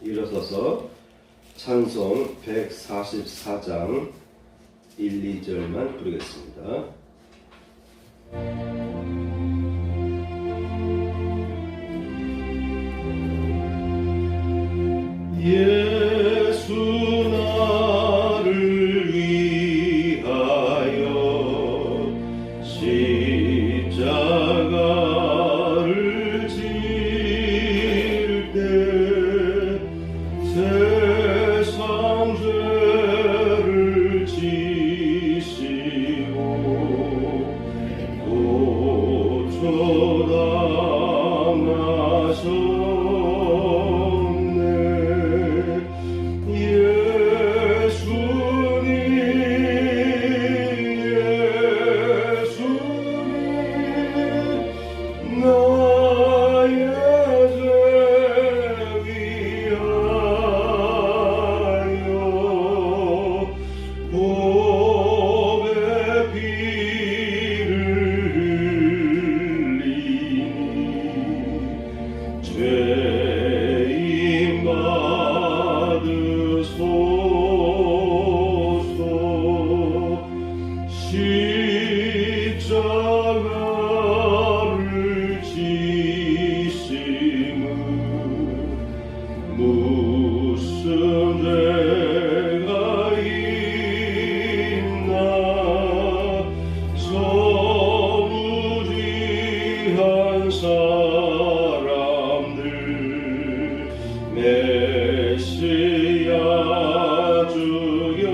일어서서 찬송 144장 1, 2절만 부르겠습니다. 예수 나를 위하여 십자가를 질 때 세상 죄를 지시고 고초당하셨네. 나의 죄 위하여 보배 피를 흘리니 죄인 받으소서. 십자가를 지심은 무슨 죄가 있나. 서무지한 사람들 메시아 주였네.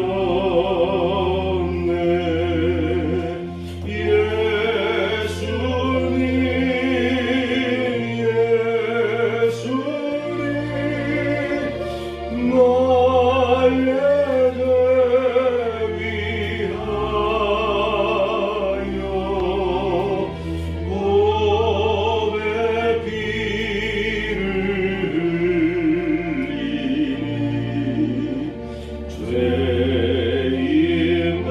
나의 죄 위하여 보배 피를 흘리니 죄인 받으소서.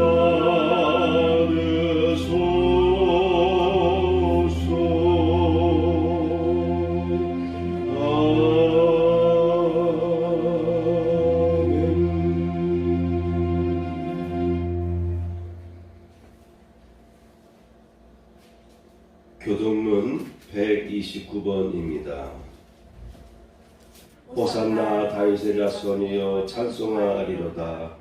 교동문 129번입니다. 호산나 다윗의 자손이여 찬송하리로다.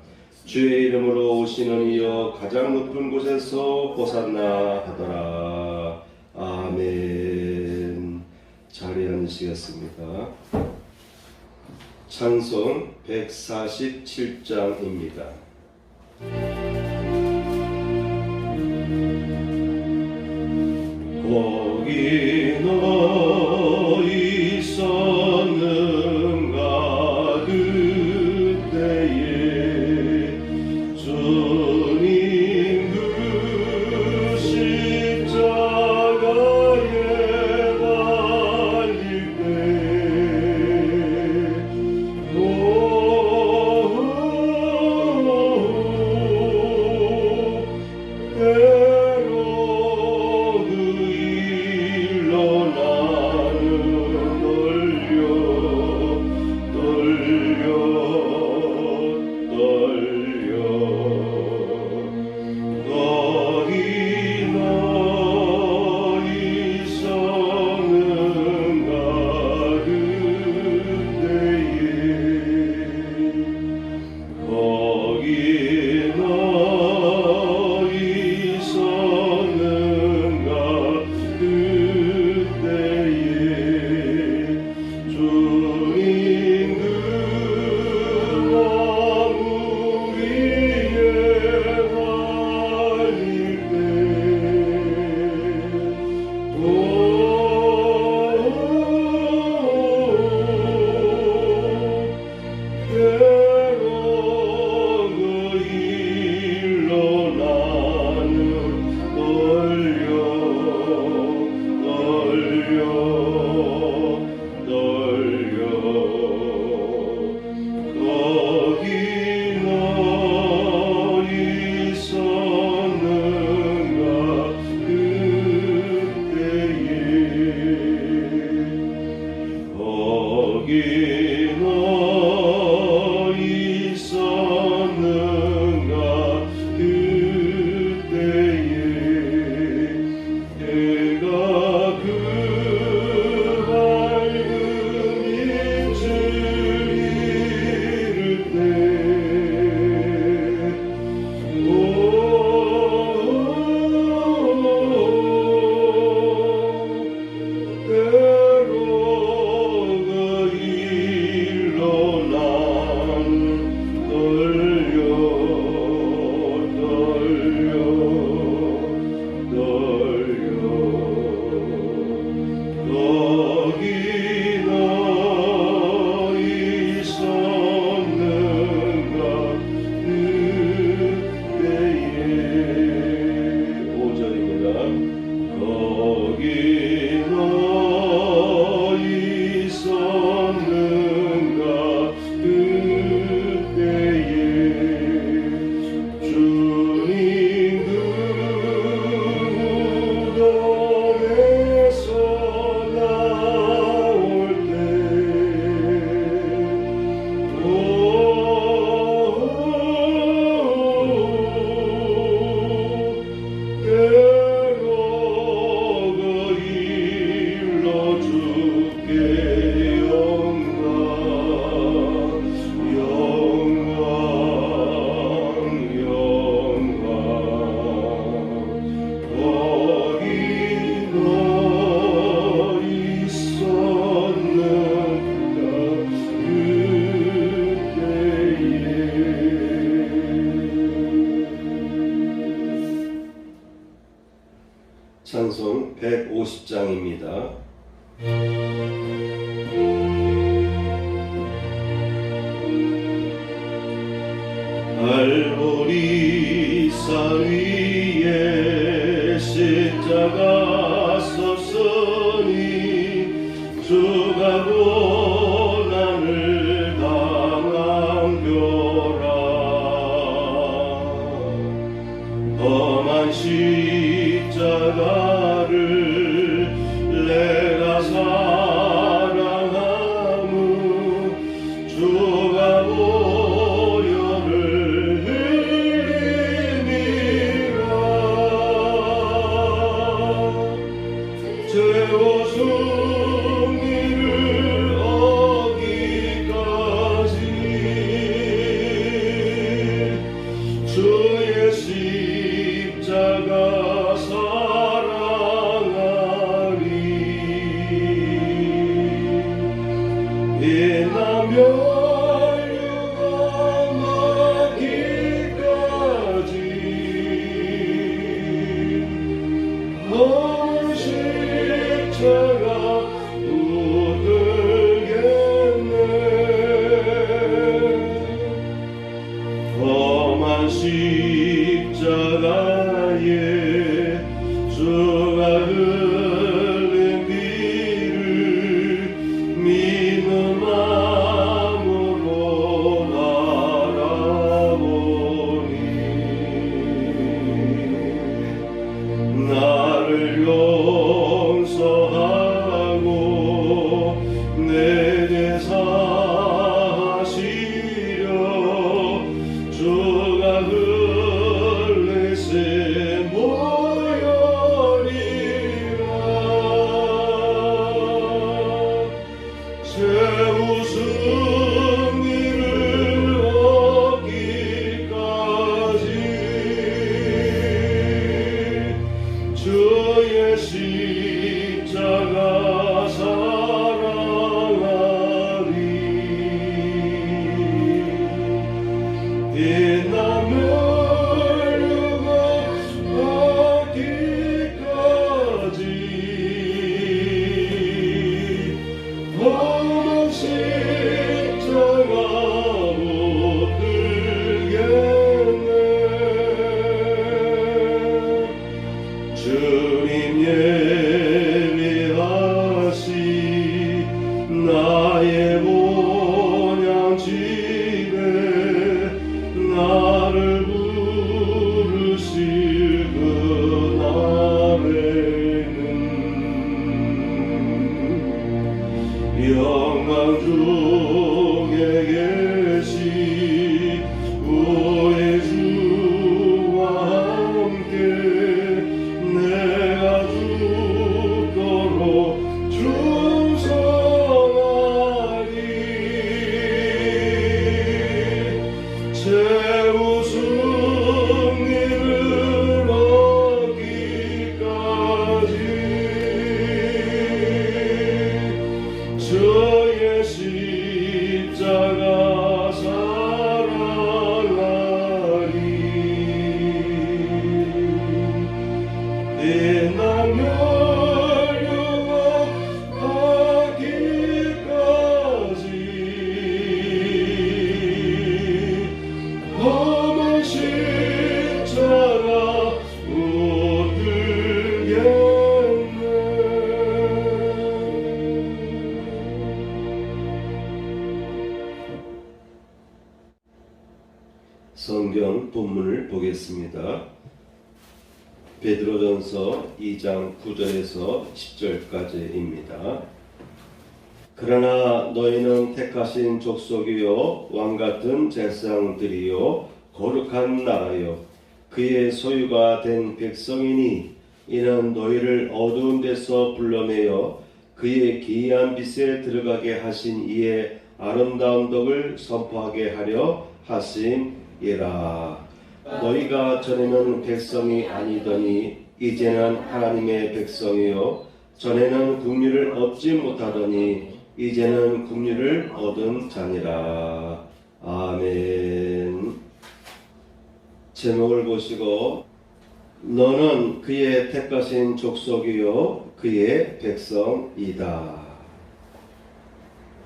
주의 이름으로 오시는 이여 가장 높은 곳에서 호산나 하더라. 아멘. 자리에 앉으시겠습니다. 찬송 147장입니다. 거기 너 있었는가 그때에 주님 그 십자가에 달릴 때 찬송 150장입니다. 갈보리 산 위에 십자가 섰으니 주가 고난을 당한교라. 험한 십자가를 내가 사랑하무 주가 보혈을 흘리니라. 죄와 승리를 얻기까지 주의 십자가 사랑하리. 빛나며 유감하기까지 험한 십자가 붙들겠네. 험한 십자가에 주가 흘린 피를 믿는 마음으로 바라보니 나를 용서하고 내 죄 사하시려 주가 흘리신 보혈이라. 최후 승리를 얻기까지 주의 십자가 사랑하리. 빛나며 유감하기까지 험한 십자가 붙들겠네. 주님 예비하시 나의 본향집에 나를 부르실 그날에는 영광 중에 계시 구의 주와 함께 내가 죽도록 충성하리. 최후 승리를 얻기까지 주의 십자가 성경 본문을 보겠습니다. 베드로전서 2장 9절에서 10절까지입니다. 그러나 너희는 택하신 족속이요 왕같은 제사장들이요 거룩한 나라요 그의 소유가 된 백성이니 이는 너희를 어두운 데서 불러내어 그의 기이한 빛에 들어가게 하신 이의 아름다운 덕을 선포하게 하려 하심이라. 너희가 전에는 백성이 아니더니 이제는 하나님의 백성이요 전에는 국류를 얻지 못하더니 이제는 국류를 얻은 자니라. 아멘. 제목을 보시고 너는 그의 택하신 족속이요 그의 백성이다.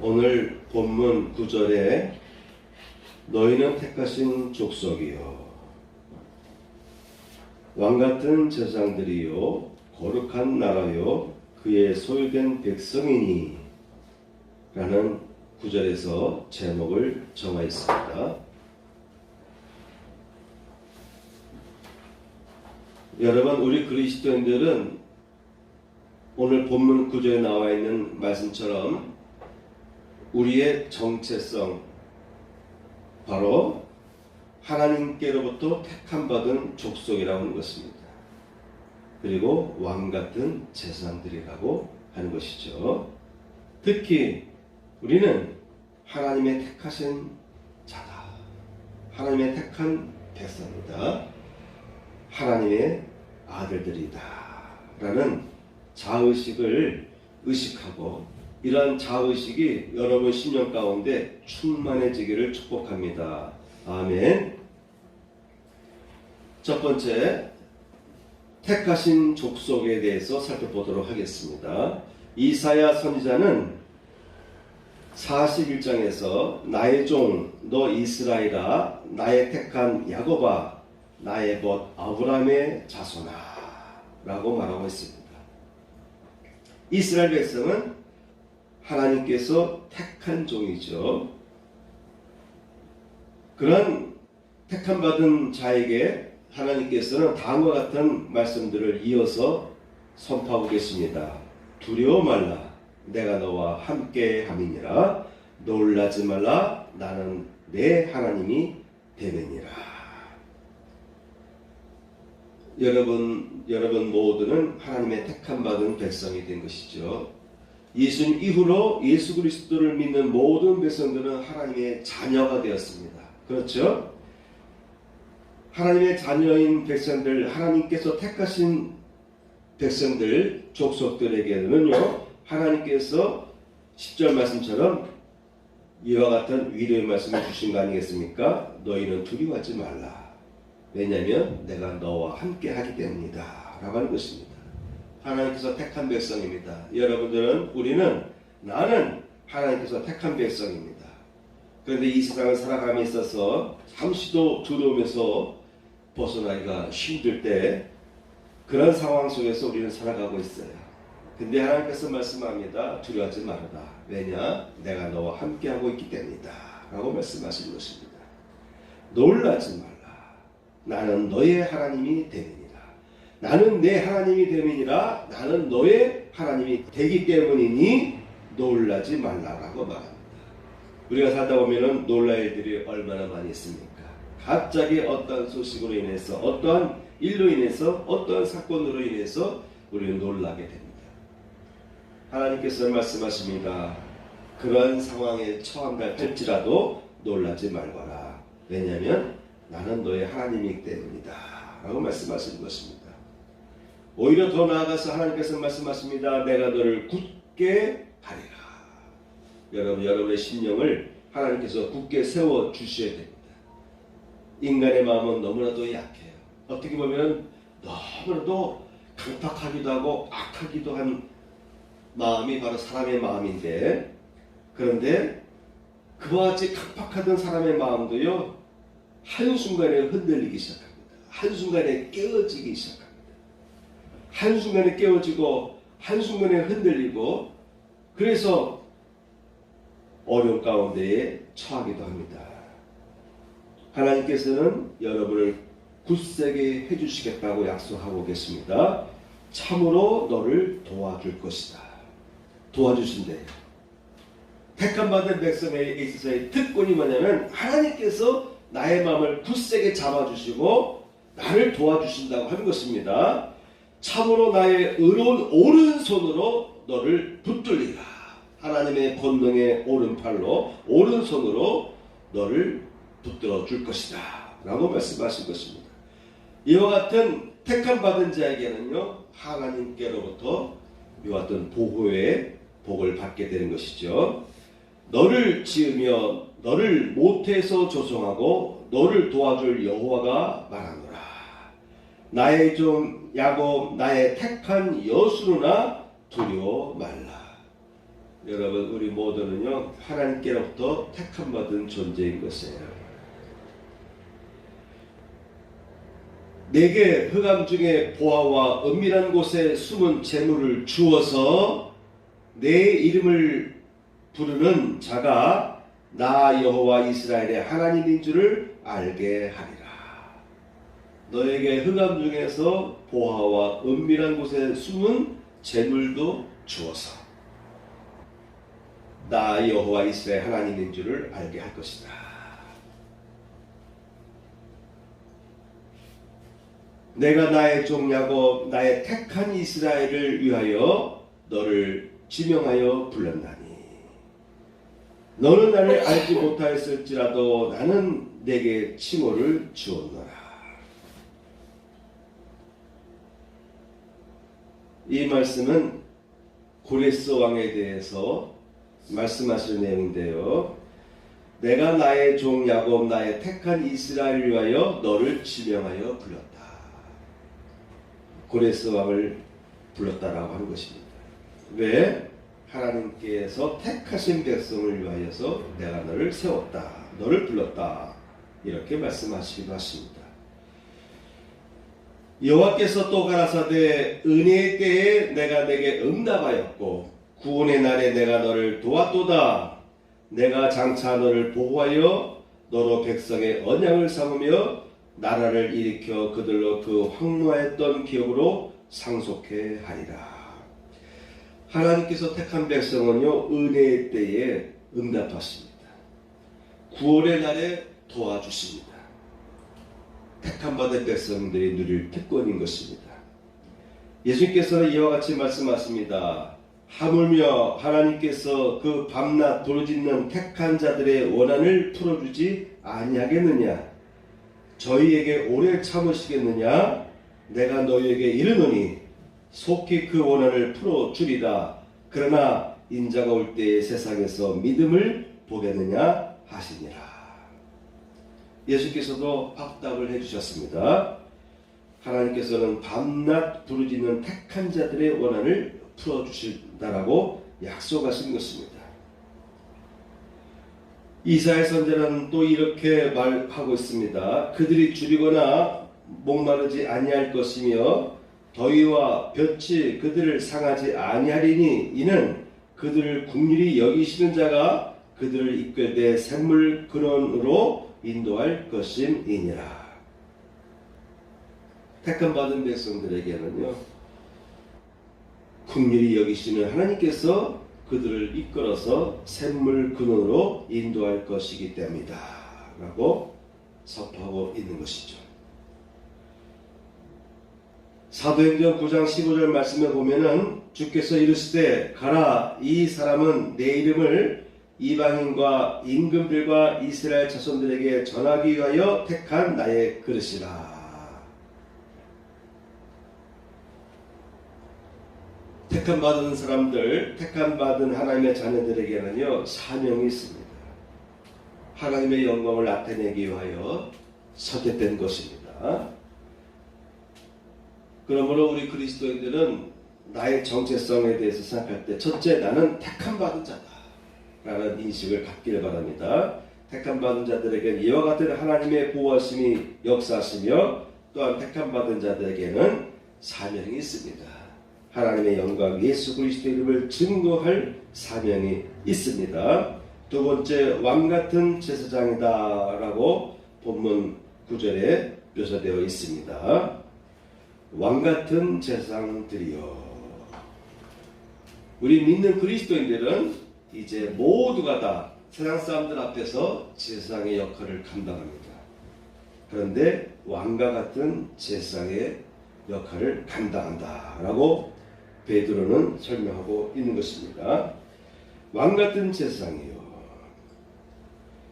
오늘 본문 9절에 너희는 택하신 족속이요 왕같은 제사장들이요 거룩한 나라요 그의 소유된 백성이니 라는 구절에서 제목을 정하였습니다. 여러분, 우리 그리스도인들은 오늘 본문 구절에 나와 있는 말씀처럼 우리의 정체성, 바로 하나님께로부터 택함받은 족속이라고 하는 것입니다. 그리고 왕같은 제사장들이라고 하는 것이죠. 특히 우리는 하나님의 택하신 자다. 하나님의 택한 백성이다. 하나님의 아들들이다. 라는 자의식을 의식하고 이러한 자의식이 여러분 심령 가운데 충만해지기를 축복합니다. 아멘. 첫 번째, 택하신 족속에 대해서 살펴보도록 하겠습니다. 이사야 선지자는 41장에서 나의 종 너 이스라엘아 나의 택한 야곱아 나의 벗 아브라함의 자손아 라고 말하고 있습니다. 이스라엘 백성은 하나님께서 택한 종이죠. 그런 택함받은 자에게 하나님께서는 다음과 같은 말씀들을 이어서 선포하고 계십니다. 두려워 말라 내가 너와 함께 함이니라 놀라지 말라 나는 내 하나님이 되느니라. 여러분 모두는 하나님의 택함받은 백성이 된 것이죠. 예수님 이후로 예수 그리스도를 믿는 모든 백성들은 하나님의 자녀가 되었습니다. 그렇죠? 하나님의 자녀인 백성들, 하나님께서 택하신 백성들, 족속들에게는요, 하나님께서 10절 말씀처럼 이와 같은 위로의 말씀을 주신 거 아니겠습니까? 너희는 두려워하지 말라. 왜냐하면 내가 너와 함께 하기 때문이다. 라고 하는 것입니다. 하나님께서 택한 백성입니다. 나는 하나님께서 택한 백성입니다. 그런데 이 세상을 살아감에 있어서 잠시도 두려움에서 벗어나기가 힘들 때 그런 상황 속에서 우리는 살아가고 있어요. 근데 하나님께서 말씀합니다. 두려워하지 말아라. 왜냐? 내가 너와 함께하고 있기 때문이다. 라고 말씀하신 것입니다. 놀라지 말라. 나는 너의 하나님이 됨이니라. 나는 내 하나님이 됨이니라. 나는 너의 하나님이 되기 때문이니 놀라지 말라라고 말합니다. 우리가 살다 보면은 놀랄 일들이 얼마나 많이 있습니까? 갑자기 어떠한 소식으로 인해서, 어떠한 일로 인해서, 어떠한 사건으로 인해서 우리는 놀라게 됩니다. 하나님께서 말씀하십니다. 그런 상황에 처한다 할지라도 놀라지 말거라. 왜냐하면 나는 너의 하나님이기 때문이다. 라고 말씀하시는 것입니다. 오히려 더 나아가서 하나님께서 말씀하십니다. 내가 너를 굳게 하리라. 여러분의 심령을 하나님께서 굳게 세워 주셔야 됩니다. 인간의 마음은 너무나도 약해요. 어떻게 보면 너무나도 강팍하기도 하고 악하기도 한 마음이 바로 사람의 마음인데, 그런데 그와 같이 강팍하던 사람의 마음도요 한순간에 흔들리기 시작합니다. 한순간에 깨어지기 시작합니다. 한순간에 깨어지고 한순간에 흔들리고, 그래서 어려움 가운데에 처하기도 합니다. 하나님께서는 여러분을 굳세게 해주시겠다고 약속하고 계십니다. 참으로 너를 도와줄 것이다. 도와주신대요. 택함받은 백성에 있어서의 특권이 뭐냐면 하나님께서 나의 마음을 굳세게 잡아주시고 나를 도와주신다고 하는 것입니다. 참으로 나의 의로운 오른손으로 너를 붙들리라. 하나님의 권능의 오른팔로 오른손으로 너를 붙들어 줄 것이다 라고 말씀하신 것입니다. 이와 같은 택함받은 자에게는요 하나님께로부터 이와 같은 보호의 복을 받게 되는 것이죠. 너를 지으며 너를 모태에서 조성하고 너를 도와줄 여호와가 말하노라. 나의 종 야곱 나의 택한 여수로나 두려워 말라. 여러분 우리 모두는요 하나님께로부터 택함받은 존재인 것이에요. 내게 흑암 중에 보화와 은밀한 곳에 숨은 재물을 주어서 내 이름을 부르는 자가 나 여호와 이스라엘의 하나님인 줄을 알게 하리라. 너에게 흑암 중에서 보화와 은밀한 곳에 숨은 재물도 주어서 나 여호와 이스라엘 하나님인 줄을 알게 할 것이다. 내가 나의 종 야곱 나의 택한 이스라엘을 위하여 너를 지명하여 불렀나니 너는 나를 알지 못하였을지라도 나는 내게 칭호를 주었노라. 이 말씀은 고레스 왕에 대해서 말씀하시는 내용인데요. 내가 나의 종 야곱 나의 택한 이스라엘을 위하여 너를 지명하여 불렀다. 고레스 왕을 불렀다라고 하는 것입니다. 왜? 하나님께서 택하신 백성을 위하여서 내가 너를 세웠다. 너를 불렀다. 이렇게 말씀하시기도 하십니다. 여호와께서 또 가라사대 은혜의 때에 내가 내게 응답하였고 구원의 날에 내가 너를 도왔도다. 내가 장차 너를 보호하여 너로 백성의 언약을 삼으며 나라를 일으켜 그들로 그 황무하였던 기업으로 상속해 하리라. 하나님께서 택한 백성은요 은혜의 때에 응답하십니다. 구원의 날에 도와주십니다. 택함받은 백성들이 누릴 특권인 것입니다. 예수님께서는 이와 같이 말씀하십니다. 하물며 하나님께서 그 밤낮 부르짖는 택한 자들의 원한을 풀어주지 아니하겠느냐? 저희에게 오래 참으시겠느냐? 내가 너희에게 이르노니 속히 그 원한을 풀어주리라. 그러나 인자가 올 때에 세상에서 믿음을 보겠느냐 하시니라. 예수께서도 확답을 해주셨습니다. 하나님께서는 밤낮 부르짖는 택한 자들의 원한을 풀어주신다라고 약속하신 것입니다. 이사야 선지자는 또 이렇게 말하고 있습니다. 그들이 줄이거나 목마르지 아니할 것이며 더위와 볕이 그들을 상하지 아니하리니 이는 그들을 긍휼히 여기시는 자가 그들을 이끌되 샘물 근원으로 인도할 것임이니라. 택함받은 백성들에게는요 긍휼히 여기시는 하나님께서 그들을 이끌어서 샘물 근원으로 인도할 것이기 때문이다 라고 선포하고 있는 것이죠. 사도행전 9장 15절 말씀에 보면은 주께서 이르시되 가라 이 사람은 내 이름을 이방인과 임금들과 이스라엘 자손들에게 전하기 위하여 택한 나의 그릇이라. 택함받은 사람들, 택함받은 하나님의 자녀들에게는요 사명이 있습니다. 하나님의 영광을 나타내기 위하여 선택된 것입니다. 그러므로 우리 그리스도인들은 나의 정체성에 대해서 생각할 때 첫째 나는 택함받은 자다 라는 인식을 갖기를 바랍니다. 택함받은 자들에게는 이와 같은 하나님의 보호하심이 역사하시며 또한 택함받은 자들에게는 사명이 있습니다. 하나님의 영광 예수 그리스도 이름을 증거할 사명이 있습니다. 두 번째 왕같은 제사장이다 라고 본문 9절에 묘사되어 있습니다. 왕같은 제사장들이여. 우리 믿는 그리스도인들은 이제 모두가 다 세상 사람들 앞에서 제사장의 역할을 감당합니다. 그런데 왕과 같은 제사장의 역할을 감당한다라고 베드로는 설명하고 있는 것입니다. 왕 같은 제사장이요.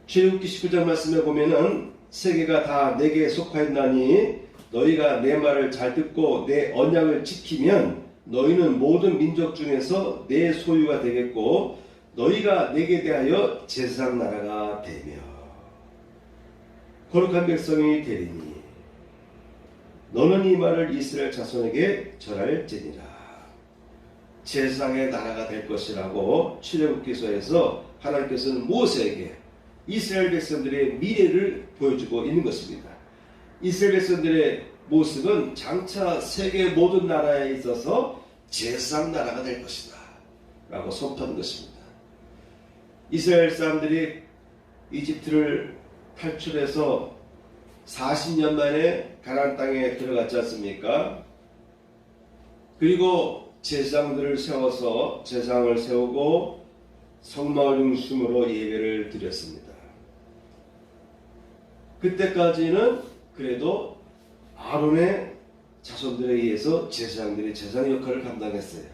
출애굽기 19장 말씀에 보면은 세계가 다 내게 속하였나니 너희가 내 말을 잘 듣고 내 언약을 지키면 너희는 모든 민족 중에서 내 소유가 되겠고 너희가 내게 대하여 제사장 나라가 되며 거룩한 백성이 되리니 너는 이 말을 이스라엘 자손에게 전할지니라. 제사장의 나라가 될 것이라고 출애굽기서에서 하나님께서는 모세에게 이스라엘 백성들의 미래를 보여주고 있는 것입니다. 이스라엘 백성들의 모습은 장차 세계 모든 나라에 있어서 제사장 나라가 될 것이다 라고 선포한 것입니다. 이스라엘 사람들이 이집트를 탈출해서 40년 만에 가나안 땅에 들어갔지 않습니까? 그리고 제사장들을 세워서 제사장을 세우고 성막을 중심으로 예배를 드렸습니다. 그때까지는 그래도 아론의 자손들에 의해서 제사장들이 제사장 역할을 감당했어요.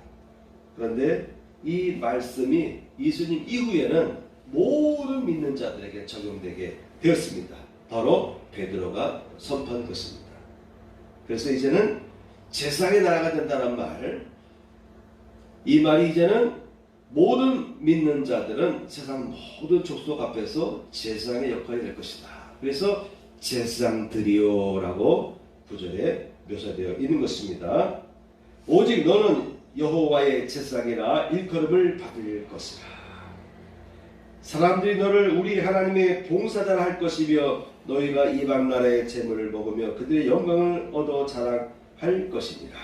그런데 이 말씀이 예수님 이후에는 모든 믿는 자들에게 적용되게 되었습니다. 바로 베드로가 선포한 것입니다. 그래서 이제는 제사장의 나라가 된다는 말, 이 말이 이제는 모든 믿는 자들은 세상 모든 족속 앞에서 제사장의 역할이 될 것이다. 그래서 제사장들이요라고 9절에 묘사되어 있는 것입니다. 오직 너는 여호와의 제사장이라 일컬음을 받을 것이라. 사람들이 너를 우리 하나님의 봉사자라 할 것이며 너희가 이방 나라의 재물을 먹으며 그들의 영광을 얻어 자랑할 것이니라.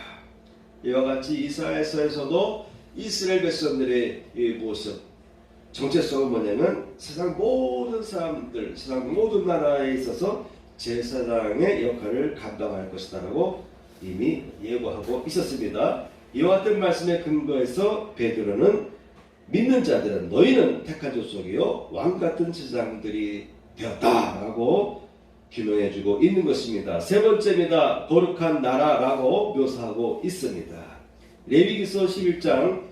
이와 같이 이사야서에서도 이스라엘 백성들의 이 모습, 정체성은 뭐냐면 세상 모든 사람들, 세상 모든 나라에 있어서 제사장의 역할을 감당할 것이다라고 이미 예고하고 있었습니다. 이와 같은 말씀에 근거해서 베드로는 믿는 자들은 너희는 택한 족속이요 왕 같은 제사장들이 되었다라고 기록해주고 있는 것입니다. 세 번째입니다. 거룩한 나라라고 묘사하고 있습니다. 레위기서 11장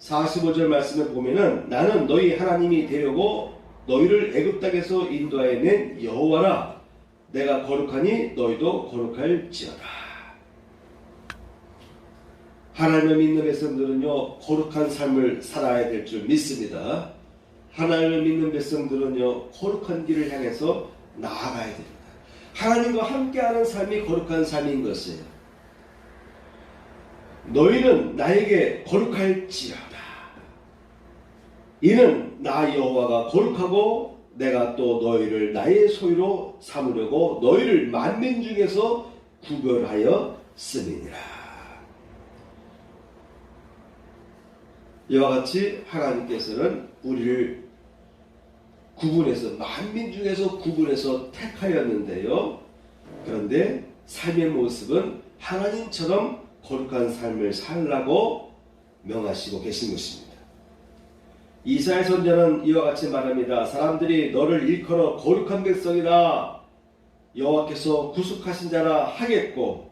45절 말씀을 보면은 나는 너희 하나님이 되려고 너희를 애굽 땅에서 인도하여 낸 여호와라. 내가 거룩하니 너희도 거룩할지어다. 하나님을 믿는 백성들은요 거룩한 삶을 살아야 될 줄 믿습니다. 하나님을 믿는 백성들은요 거룩한 길을 향해서 나아가야 됩니다. 하나님과 함께하는 삶이 거룩한 삶인 것이에요. 너희는 나에게 거룩할지어다. 이는 나 여호와가 거룩하고 내가 또 너희를 나의 소유로 삼으려고 너희를 만민 중에서 구별하여 씀이니라. 이와 같이 하나님께서는 우리를 구분해서 만민 중에서 구분해서 택하였는데요. 그런데 삶의 모습은 하나님처럼 거룩한 삶을 살라고 명하시고 계신 것입니다. 이사야 선지자는 이와 같이 말합니다. 사람들이 너를 일컬어 거룩한 백성이라 여호와께서 구속하신 자라 하겠고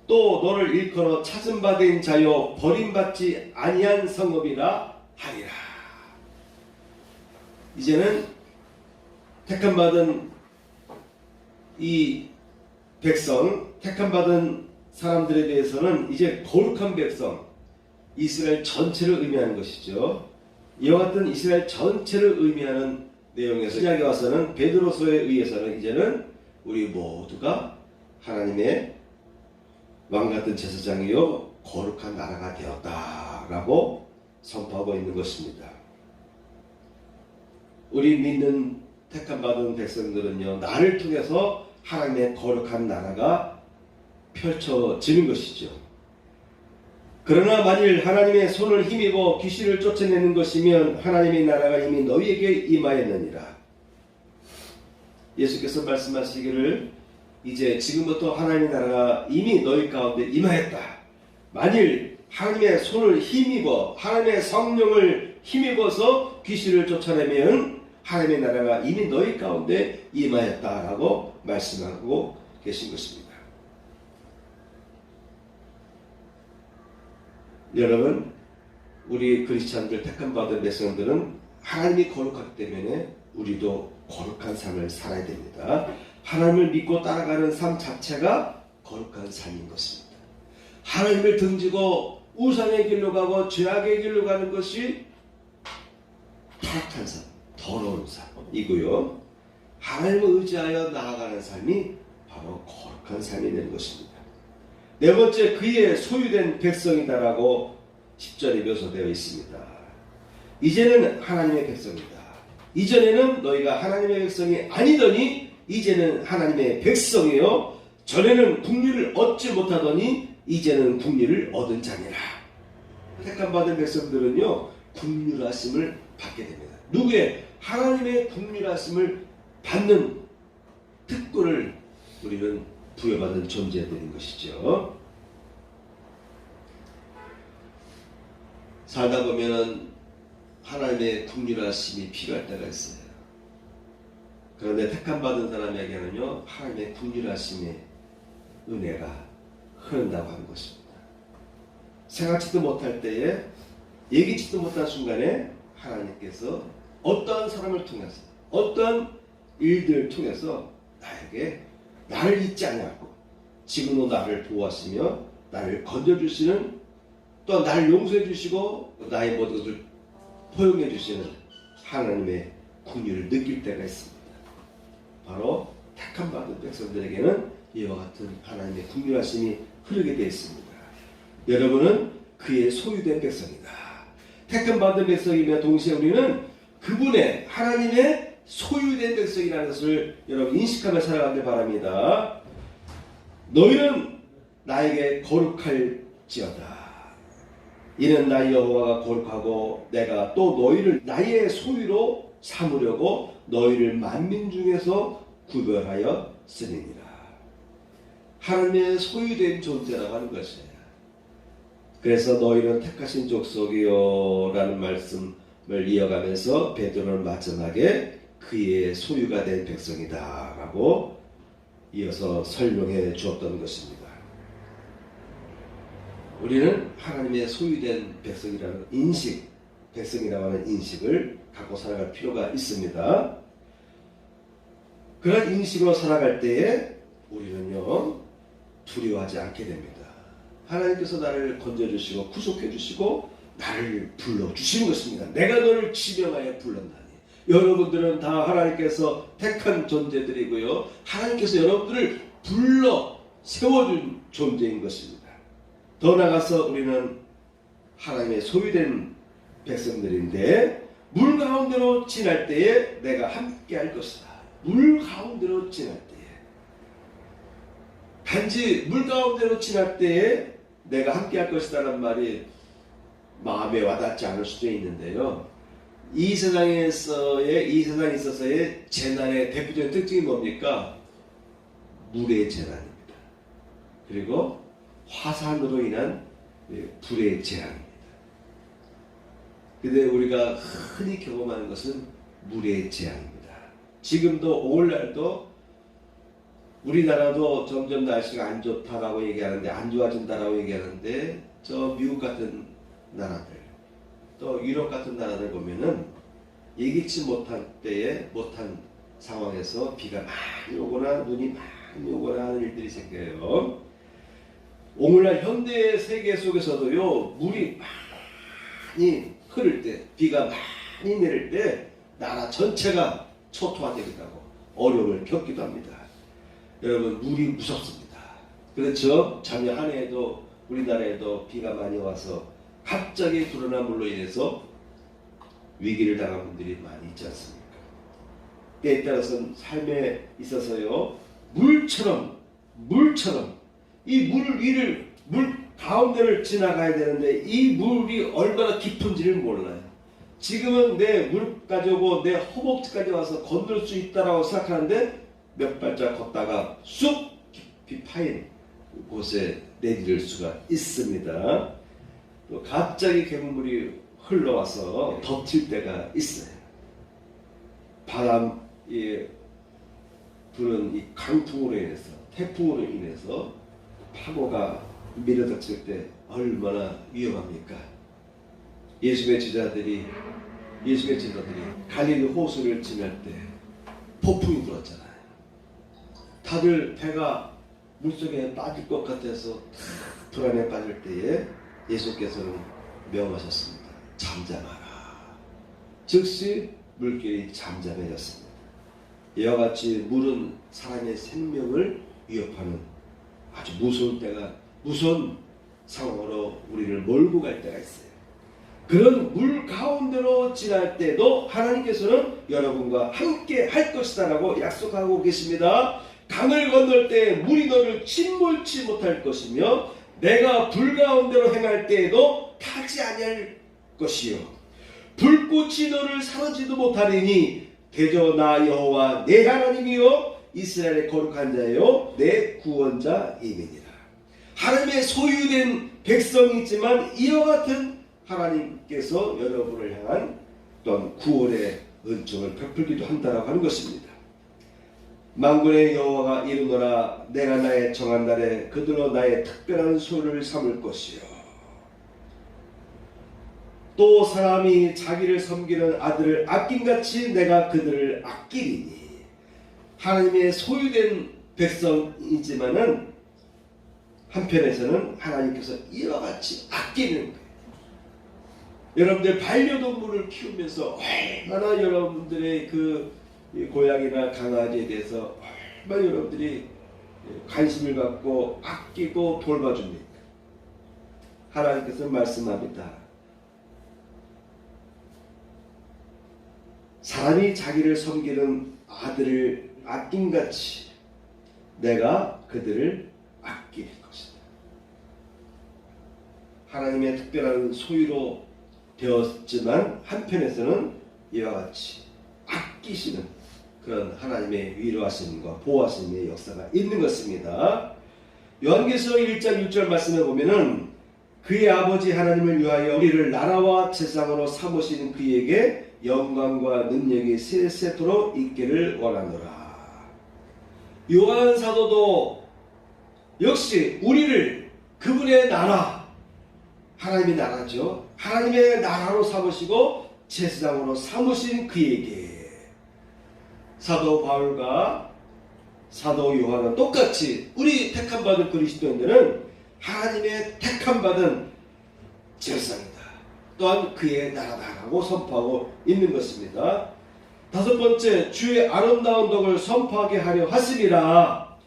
또 너를 일컬어 찾음 받은 자여 버림받지 아니한 성읍이라 하리라. 이제는 택함 받은 이 백성, 택함 받은 사람들에 대해서는 이제 거룩한 백성, 이스라엘 전체를 의미하는 것이죠. 이와 같은 이스라엘 전체를 의미하는 내용에서 신약에 와서는 베드로서에 의해서는 이제는 우리 모두가 하나님의 왕같은 제사장이요 거룩한 나라가 되었다라고 선포하고 있는 것입니다. 우리 믿는 택함 받은 백성들은요 나를 통해서 하나님의 거룩한 나라가 펼쳐지는 것이죠. 그러나 만일 하나님의 손을 힘입어 귀신을 쫓아내는 것이면 하나님의 나라가 이미 너희에게 임하였느니라. 예수께서 말씀하시기를 이제 지금부터 하나님의 나라가 이미 너희 가운데 임하였다. 만일 하나님의 손을 힘입어 하나님의 성령을 힘입어서 귀신을 쫓아내면 하나님의 나라가 이미 너희 가운데 임하였다라고 말씀하고 계신 것입니다. 여러분, 우리 그리스찬들 택함받은 백성들은 하나님이 거룩하기 때문에 우리도 거룩한 삶을 살아야 됩니다. 하나님을 믿고 따라가는 삶 자체가 거룩한 삶인 것입니다. 하나님을 등지고 우상의 길로 가고 죄악의 길로 가는 것이 타락한 삶, 더러운 삶이고요. 하나님을 의지하여 나아가는 삶이 바로 거룩한 삶이 되는 것입니다. 네 번째, 그의 소유된 백성이다라고 10절에 묘사되어 있습니다. 이제는 하나님의 백성이다. 이전에는 너희가 하나님의 백성이 아니더니 이제는 하나님의 백성이요 전에는 국리를 얻지 못하더니 이제는 국리를 얻은 자니라. 택함받은 백성들은요 국률하심을 받게 됩니다. 누구의? 하나님의 국률하심을 받는 특권을 우리는 부여받은 존재들인 것이죠. 살다 보면은 하나님의 국률하심이 필요할 때가 있어요. 그런데 택함받은 사람에게는요 하나님의 국률하심의 은혜가 흐른다고 하는 것입니다. 생각지도 못할 때에, 예기치도 못한 순간에 하나님께서 어떠한 사람을 통해서, 어떠한 일들을 통해서 나에게 나를 잊지 않냐고 지금도 나를 보호하시며 나를 건져주시는, 또 나를 용서해 주시고 나의 모든 것을 포용해 주시는 하나님의 긍휼을 느낄 때가 있습니다. 바로 택함받은 백성들에게는 이와 같은 하나님의 긍휼하심이 흐르게 되어 있습니다. 여러분은 그의 소유된 백성이다. 택함받은 백성이며 동시에 우리는 그분의 하나님의 소유된 백성이라는 것을 여러분 인식하며 살아가길 바랍니다. 너희는 나에게 거룩할지어다. 이는 나 여호와가 거룩하고 내가 또 너희를 나의 소유로 삼으려고 너희를 만민 중에서 구별하여 쓰느니라. 하나님의 소유된 존재라고 하는 것이에요. 그래서 너희는 택하신 족속이요 라는 말씀을 이어가면서 베드로는 마지막에 그의 소유가 된 백성이다 라고 이어서 설명해 주었던 것입니다. 우리는 하나님의 소유된 백성이라는 인식, 백성이라고 하는 인식을 갖고 살아갈 필요가 있습니다. 그런 인식으로 살아갈 때에 우리는요 두려워하지 않게 됩니다. 하나님께서 나를 건져주시고 구속해주시고 나를 불러주시는 것입니다. 내가 너를 지명하여 불렀나니. 여러분들은 다 하나님께서 택한 존재들이고요, 하나님께서 여러분들을 불러 세워준 존재인 것입니다. 더 나아가서 우리는 하나님의 소유된 백성들인데 물 가운데로 지날 때에 내가 함께 할 것이다. 물 가운데로 지날 때에, 단지 물 가운데로 지날 때에 내가 함께 할 것이다라는 말이 마음에 와닿지 않을 수도 있는데요, 이 세상에 있어서의 재난의 대표적인 특징이 뭡니까? 물의 재난입니다. 그리고 화산으로 인한 불의 재앙입니다. 근데 우리가 흔히 경험하는 것은 물의 재앙입니다. 지금도 오늘날도 우리나라도 점점 날씨가 안 좋다라고 얘기하는데, 안 좋아진다라고 얘기하는데, 저 미국 같은 나라들, 또 유럽 같은 나라들 보면은 예기치 못한 때에, 못한 상황에서 비가 많이 오거나 눈이 많이 오거나 하는 일들이 생겨요. 오늘날 현대 세계 속에서도요, 물이 많이 흐를 때, 비가 많이 내릴 때 나라 전체가 초토화되기도 하고 어려움을 겪기도 합니다. 여러분, 물이 무섭습니다. 그렇죠? 작년 한 해에도 우리나라에도 비가 많이 와서 갑자기 불어난 물로 인해서 위기를 당한 분들이 많이 있지 않습니까? 때에 따라서는 삶에 있어서요, 물처럼 이 물 위를, 물 가운데를 지나가야 되는데 이 물이 얼마나 깊은지를 몰라요. 지금은 내 무릎까지 오고 내 허벅지까지 와서 건들 수 있다라고 생각하는데 몇 발짝 걷다가 쑥 깊이 파인 곳에 내디딜 수가 있습니다. 또 갑자기 개물이 흘러와서 덮칠 때가 있어요. 바람이 부는 이 강풍으로 인해서, 태풍으로 인해서 파고가 밀어닥칠 때 얼마나 위험합니까? 예수의 제자들이 갈릴리 호수를 지날 때 폭풍이 불었잖아요. 다들 배가 물속에 빠질 것 같아서 불안에 빠질 때에 예수께서는 명하셨습니다. 잠잠하라. 즉시 물길이 잠잠해졌습니다. 이와 같이 물은 사람의 생명을 위협하는 아주 무서운 상황으로 우리를 몰고 갈 때가 있어요. 그런 물 가운데로 지날 때도 하나님께서는 여러분과 함께 할 것이다 라고 약속하고 계십니다. 강을 건널 때 물이 너를 침몰치 못할 것이며 내가 불 가운데로 행할 때에도 타지 아니할 것이요 불꽃이 너를 사르지도 못하리니 대저 나 여호와 내 하나님이요 이스라엘의 거룩한 자요 내 구원자이니라. 하나님의 소유된 백성이지만 이와 같은 하나님께서 여러분을 향한 어떤 구원의 은총을 베풀기도 한다라고 하는 것입니다. 만군의 여호와가 이르노라 내가 나의 정한 날에 그들로 나의 특별한 소유를 삼을 것이요 또 사람이 자기를 섬기는 아들을 아낀같이 내가 그들을 아끼리니. 하나님의 소유된 백성이지만은 한편에서는 하나님께서 이와 같이 아끼는 거예요. 여러분들 반려동물을 키우면서 얼마나 여러분들의 그 고양이나 강아지에 대해서 얼마나 여러분들이 관심을 갖고 아끼고 돌봐줍니까? 하나님께서 말씀합니다. 사람이 자기를 섬기는 아들을 아낀같이 내가 그들을 아낄 것이다. 하나님의 특별한 소유로 되었지만 한편에서는 이와 같이 아끼시는 그런 하나님의 위로하심과 보호하심의 역사가 있는 것입니다. 요한계시록 1장 6절 말씀에 보면은 그의 아버지 하나님을 위하여 우리를 나라와 제사장으로 삼으시는 그에게 영광과 능력이 세세토록 있기를 원하노라. 요한 사도도 역시 우리를 그분의 나라, 하나님의 나라죠. 하나님의 나라로 삼으시고 제사장으로 삼으신 그에게 사도 바울과 사도 요한은 똑같이 우리 택함받은 그리스도인들은 하나님의 택함받은 제사장이다. 또한 그의 나라다라고 선포하고 있는 것입니다. 다섯 번째, 주의 아름다운 덕을 선포하게 하려 하심이라.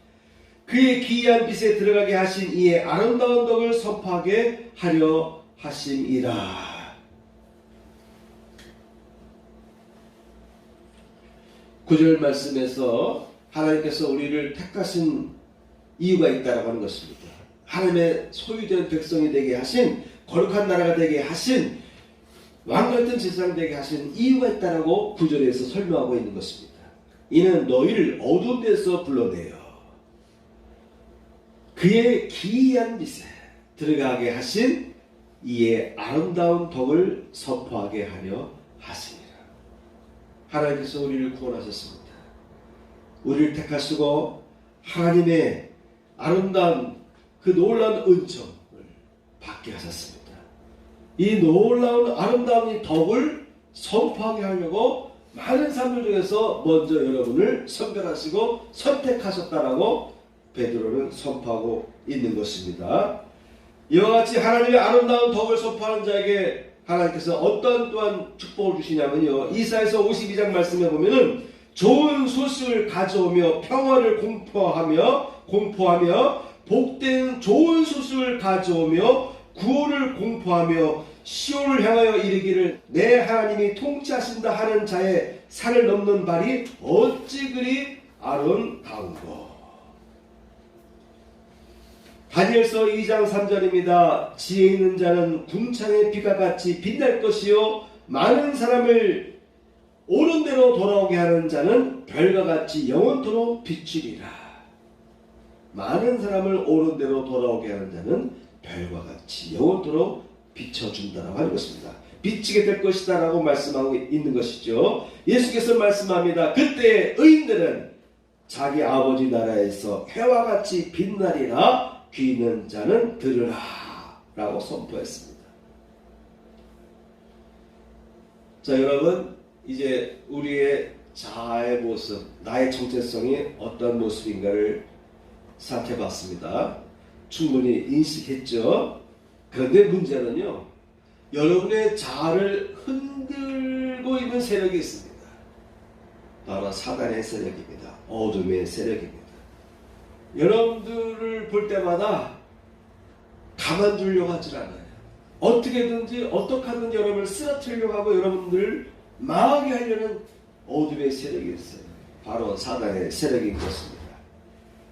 그의 기이한 빛에 들어가게 하신 이의 아름다운 덕을 선포하게 하려 하심이라. 구절 말씀에서 하나님께서 우리를 택하신 이유가 있다고 하는 것입니다. 하나님의 소유된 백성이 되게 하신, 거룩한 나라가 되게 하신, 왕같은 제사장 되게 하신 이유가 있다라고 구절에서 설명하고 있는 것입니다. 이는 너희를 어두운 데서 불러내어 그의 기이한 빛에 들어가게 하신 이의 아름다운 덕을 선포하게 하려 하시니라. 하나님께서 우리를 구원하셨습니다. 우리를 택하시고 하나님의 아름다운 그 놀라운 은총을 받게 하셨습니다. 이 놀라운 아름다운 이 덕을 선포하게 하려고 많은 사람들 중에서 먼저 여러분을 선별하시고 선택하셨다라고 베드로는 선포하고 있는 것입니다. 이와 같이 하나님의 아름다운 덕을 선포하는 자에게 하나님께서 어떤 또한 축복을 주시냐면요, 이사야서 52장 말씀에 보면은 좋은 소식을 가져오며 평화를 공포하며 복된 좋은 소식을 가져오며 구원을 공포하며 시온을 향하여 이르기를 내 하나님이 통치하신다 하는 자의 산을 넘는 발이 어찌 그리 아름다운고. 다니엘서 2장 3절입니다. 지혜 있는 자는 궁창의 빛과 같이 빛날 것이요 많은 사람을 옳은 대로 돌아오게 하는 자는 별과 같이 영원토록 비추리라. 많은 사람을 옳은 대로 돌아오게 하는 자는 별과 같이 영원토록 비춰준다라고 하는 것입니다. 비치게 될 것이다 라고 말씀하고 있는 것이죠. 예수께서 말씀합니다. 그때 의인들은 자기 아버지 나라에서 해와 같이 빛나리라. 귀 있는 자는 들으라 라고 선포했습니다. 자, 여러분, 이제 우리의 자아의 모습, 나의 정체성이 어떤 모습인가를 생각해 봤습니다. 충분히 인식했죠. 그런데 문제는요, 여러분의 자아를 흔들고 있는 세력이 있습니다. 바로 사단의 세력입니다. 어둠의 세력입니다. 여러분들을 볼 때마다 가만두려고 하질 않아요. 어떻게든지 어떻게 하든지 여러분을 쓰러뜨리려고 하고 여러분들을 망하게 하려는 어둠의 세력이 있어요. 바로 사단의 세력인 것입니다.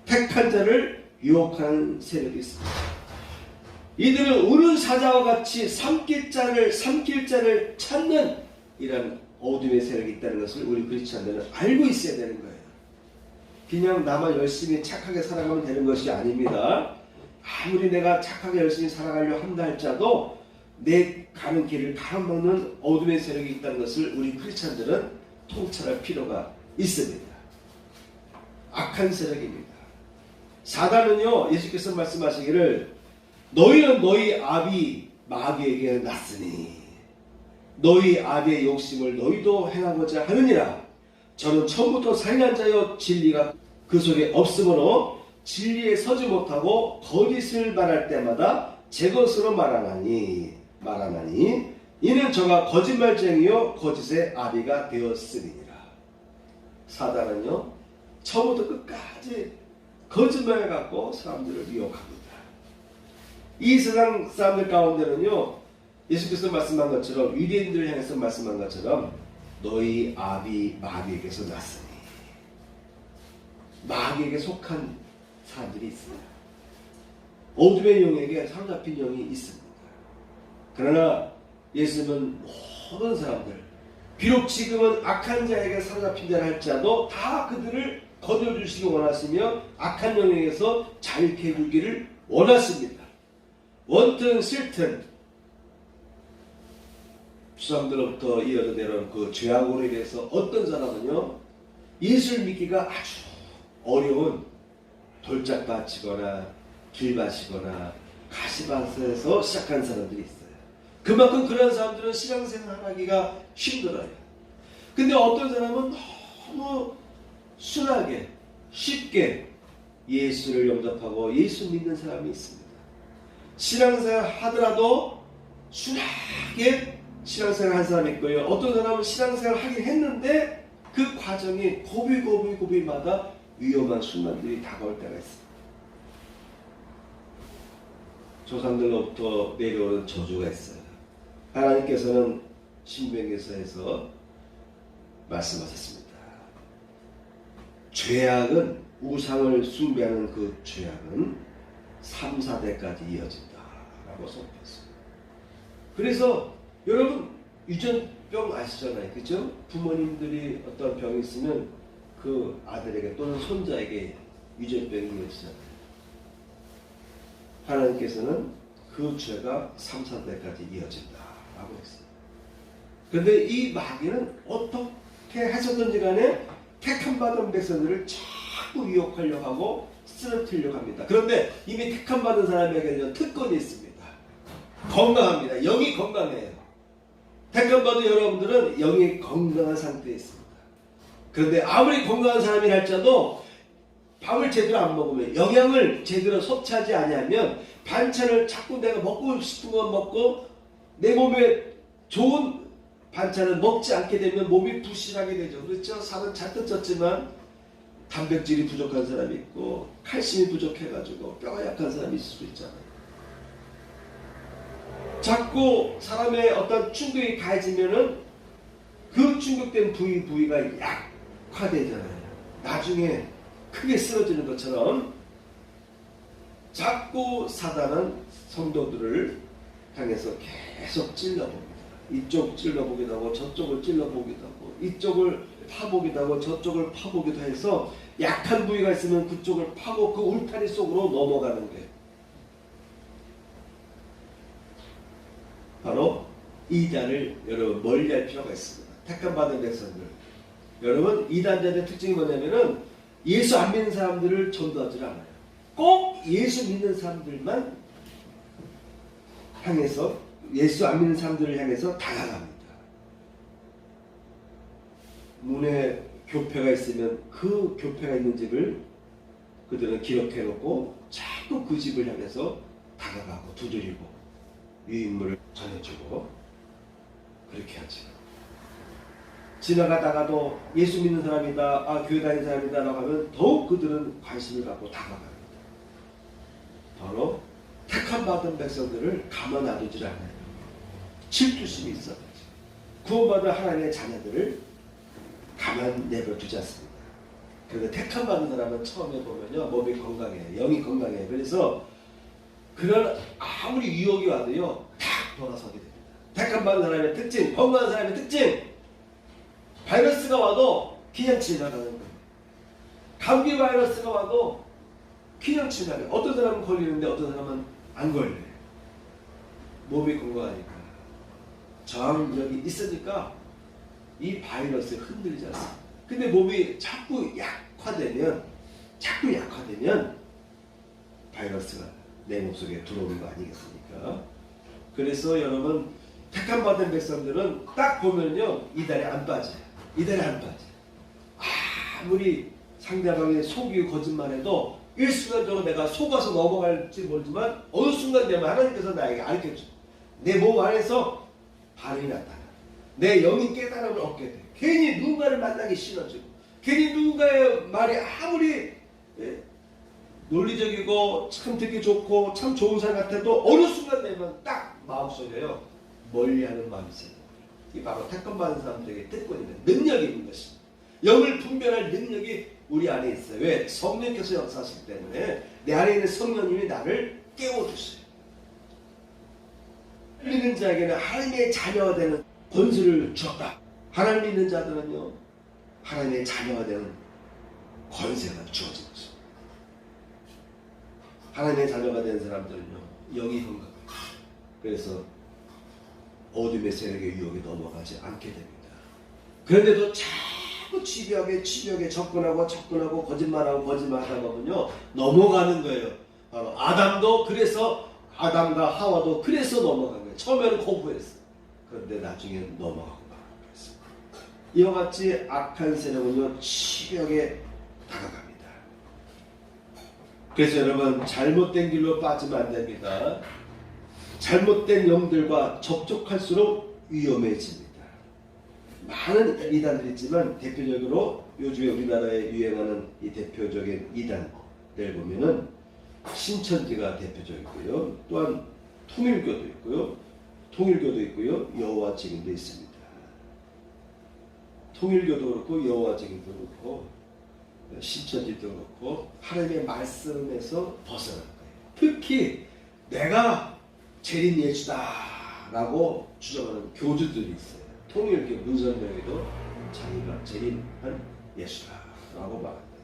택한 자를 유혹하는 세력이 있습니다. 이들은 우는 사자와 같이 삼킬 자를 찾는 이런 어둠의 세력이 있다는 것을 우리 그리스도인들은 알고 있어야 되는 거예요. 그냥 나만 열심히 착하게 살아가면 되는 것이 아닙니다. 아무리 내가 착하게 열심히 살아가려 한다 할지라도 내 가는 길을 가로막는 어둠의 세력이 있다는 것을 우리 크리스찬들은 통찰할 필요가 있습니다. 악한 세력입니다. 사단은요, 예수께서 말씀하시기를 너희는 너희 아비 마귀에게 났으니 너희 아비의 욕심을 너희도 행하고자 하느니라. 저는 처음부터 살인한 자여 진리가 그 속에 없으므로 진리에 서지 못하고 거짓을 말할 때마다 제 것으로 말하나니 이는 저가 거짓말쟁이요 거짓의 아비가 되었으리니라. 사단은요, 처음부터 끝까지 거짓말을 갖고 사람들을 유혹합니다. 이 세상 사람들 가운데는요, 예수께서 말씀한 것처럼, 유대인들을 향해서 말씀한 것처럼 너희 아비 마귀에게서 났으니, 마귀에게 속한 사람들이 있습니다. 어둠의 영에게 사로잡힌 영이 있습니다. 그러나 예수님은 모든 사람들, 비록 지금은 악한 자에게 사로잡힌 자라 할지라도 다 그들을 거둬주시기 원하시며 악한 영에게서 자유케 해주기를 원하십니다. 원튼 싫든 주상들로부터 이어져 내려온 그 죄악으로 인해서 어떤 사람은요, 예수를 믿기가 아주 어려운 돌짝밭이거나 길밭이거나 가시밭에서 시작한 사람들이 있어요. 그만큼 그런 사람들은 신앙생활하기가 힘들어요. 근데 어떤 사람은 너무 순하게 쉽게 예수를 영접하고 예수 믿는 사람이 있습니다. 신앙생활 하더라도 순하게 신앙생활 한 사람이 있고요. 어떤 사람은 신앙생활 하긴 했는데 그 과정이 고비마다 위험한 순간들이 다가올 때가 있습니다. 조상들로부터 내려오는 저주가 있어요. 하나님께서는 신명기서에서 말씀하셨습니다. 죄악은, 우상을 숭배하는 그 죄악은 3, 4대까지 이어진다 라고 선포했어요. 그래서 여러분 유전병 아시잖아요. 그죠? 부모님들이 어떤 병이 있으면 그 아들에게 또는 손자에게 유전병이 이어지잖아요. 하나님께서는 그 죄가 3, 4대까지 이어진다 라고 했어요. 그런데 이 마귀는 어떻게 하셨든지 간에 택함받은 백성들을 자꾸 유혹하려고 하고 쓰러뜨리려고 합니다. 그런데 이미 택함받은 사람에게는 특권이 있습니다. 건강합니다. 영이 건강해요. 택함받은 여러분들은 영이 건강한 상태에 있습니다. 그런데 아무리 건강한 사람이 할지라도 밥을 제대로 안 먹으면, 영양을 제대로 섭취하지 아니하면 반찬을 자꾸 내가 먹고 싶은 건 먹고 내 몸에 좋은 반찬을 먹지 않게 되면 몸이 부실하게 되죠. 그렇죠? 살은 잔뜩 쪘지만 단백질이 부족한 사람이 있고 칼슘이 부족해가지고 뼈가 약한 사람이 있을 수 있잖아요. 자꾸 사람의 어떤 충격이 가해지면은 그 충격된 부위가 약화되잖아요. 나중에 크게 쓰러지는 것처럼 자꾸 사단은 성도들을 향해서 계속 찔러봅니다. 이쪽 찔러보기도 하고 저쪽을 찔러보기도 하고 이쪽을 파보기도 하고 저쪽을 파보기도 해서 약한 부위가 있으면 그쪽을 파고 그 울타리 속으로 넘어가는 게 바로 이단을 여러분 멀리할 필요가 있습니다. 택함받은 백성들. 여러분 이단자들의 특징이 뭐냐면은 예수 안 믿는 사람들을 전도하지 않아요. 꼭 예수 믿는 사람들만 향해서 예수 안 믿는 사람들을 향해서 다가갑니다. 문에 교패가 있으면 그 교패가 있는 집을 그들은 기록해 놓고 자꾸 그 집을 향해서 다가가고 두드리고 유인물을 전해주고 그렇게 하죠. 지나가다가도 예수 믿는 사람이다, 교회 다니는 사람이다 라고 하면 더욱 그들은 관심을 갖고 다가갑니다. 바로 택함받은 백성들을 가만 놔두질 않아요. 질투심이 있어가지고 구원받은 하나님의 자녀들을 가만 내버려두지 않습니다. 그런데 택함받은 사람은 처음에 보면요 몸이 건강해요. 영이 건강해요. 그래서 그런 아무리 유혹이 와도요 탁 돌아서게 됩니다. 택함받은 사람의 특징, 건강한 사람의 특징, 바이러스가 와도 그냥 지나가는 거예요. 감기 바이러스가 와도 그냥 지나가요. 어떤 사람은 걸리는데 어떤 사람은 안 걸려요. 몸이 건강하니까 저항력이 있으니까 이 바이러스에 흔들리지 않습니다. 근데 몸이 자꾸 약화되면 바이러스가 내 몸속에 들어오는 거 아니겠습니까? 그래서 여러분 택함받은 백성들은 딱 보면요 이단에 안 빠져요. 이단에 안 빠져요. 아무리 상대방이 속이고 거짓말해도 일순간적으로 내가 속아서 넘어갈지 모르지만 어느 순간 되면 하나님께서 나에게 가르쳐줘. 내 몸 안에서 반응이 나타나. 내 영이 깨달음을 얻게 돼. 괜히 누군가를 만나기 싫어지고 괜히 누군가의 말이 아무리 논리적이고 참 듣기 좋고 참 좋은 사람 같아도 어느 순간 되면 딱 마음속에요 멀리하는 마음이 있어요. 이 바로 택함받은 사람들에게 특권이면 능력이 있는 것입니다. 영을 분별할 능력이 우리 안에 있어요. 왜? 성령께서 역사하시기 때문에 내 안에 있는 성령님이 나를 깨워주세요. 믿는 자에게는 하나님의 자녀가 되는 권세를 주었다. 하나님 믿는 자들은요 하나님의 자녀가 되는 권세가 주어진 것입니다. 하나님의 자녀가 된 사람들은요 영이 건강합니다. 그래서 어둠의 세력의 유혹에 넘어가지 않게 됩니다. 그런데도 자꾸 집요하게 접근하고 거짓말하다 보면요 넘어가는 거예요. 바로 아담도 그래서 아담과 하와도 그래서 넘어간 거예요. 처음에는 거부했어요. 그런데 나중에 넘어가고 말았습니다. 이와 같이 악한 세력은요 집요하게 다가갑니다. 그래서 여러분 잘못된 길로 빠지면 안 됩니다. 잘못된 영들과 접촉할수록 위험해집니다. 많은 이단들이 있지만 대표적으로 요즘에 우리나라에 유행하는 이 대표적인 이단들 보면은 신천지가 대표적이고요. 또한 통일교도 있고요. 여호와 증인도 있습니다. 통일교도 그렇고 여호와 증인도 그렇고 신천지도 그렇고 하나님의 말씀에서 벗어난 거예요. 특히 내가 재림 예수다라고 주장하는 교주들이 있어요. 통일교 문선명에도 자기가 재림한 예수다라고 말합니다.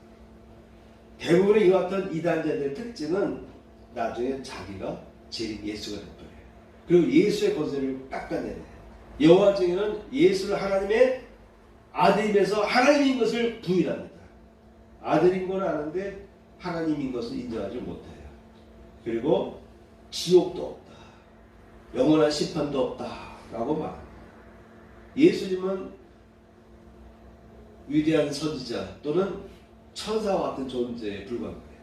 대부분의 이와 같은 이단자들의 특징은 나중에 자기가 재림 예수가 될 거예요. 그리고 예수의 권세를 깎아내려요. 여호와 증인은 예수를 하나님의 아들임에서 하나님인 것을 부인합니다. 아들인 건 아는데 하나님인 것을 인정하지 못해요. 그리고 지옥도 없다. 영원한 심판도 없다라고 말합니다. 예수님은 위대한 선지자 또는 천사와 같은 존재에 불과한 거예요.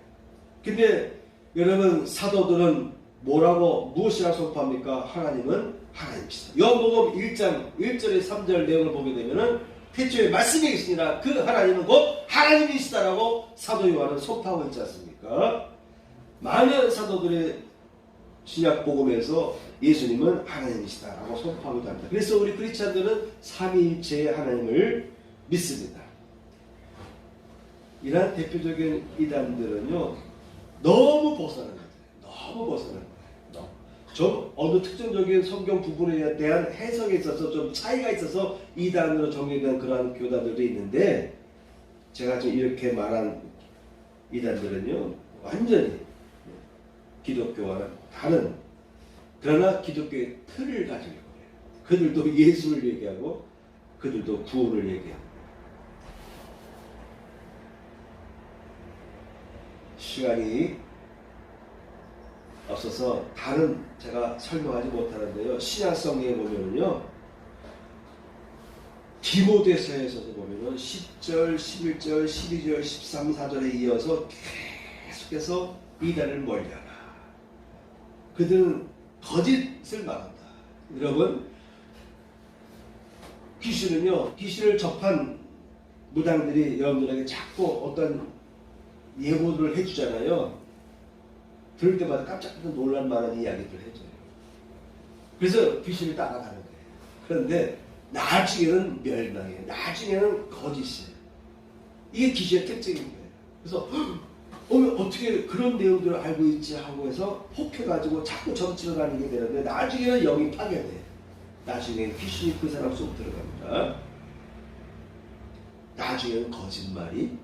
근데 여러분 사도들은 무엇이라고 선포합니까? 하나님은 하나님이시다. 요한복음 1장 1절에 3절 내용을 보게 되면은 태초에 말씀이 있으니라 그 하나님은 곧 하나님이시다라고 사도 요한은 선포하고 있지 않습니까? 많은 사도들의 신약 복음에서 예수님은 하나님이시다라고 선포하기도 합니다. 그래서 우리 크리스찬들은 삼위일체의 하나님을 믿습니다. 이러한 대표적인 이단들은요 너무 벗어난 거예요. 너무 벗어난 거예요. 좀 어느 특정적인 성경 부분에 대한 해석에 있어서 좀 차이가 있어서 이단으로 정리된 그러한 교단들도 있는데, 제가 지금 이렇게 말한 이단들은요 완전히 기독교와는 다른, 그러나 기독교의 틀을 가지고 있어요. 그들도 예수를 얘기하고 그들도 구원을 얘기하고. 시간이 없어서 다른 제가 설명하지 못하는데요, 신약성경에 보면은요 디모데서에서도 보면은 10절, 11절, 12절, 13, 14절에 이어서 계속해서 이단을 멀리하라. 그들은 거짓을 말한다. 여러분, 귀신을 접한 무당들이 여러분들에게 자꾸 어떤 예고를 해주잖아요. 들을 때마다 깜짝깜짝 놀랄 만한 이야기를 해줘요. 그래서 귀신을 따라가는 거예요. 그런데 나중에는 멸망해요. 나중에는 거짓이에요. 이게 귀신의 특징인 거예요. 그래서 어떻게 그런 내용들을 알고 있지 하고 해서 혹해가지고 자꾸 점치러 다니게 되는데, 나중에는 영이 파괴돼요. 나중에 귀신이 그 사람 속 들어갑니다. 나중에는 거짓말이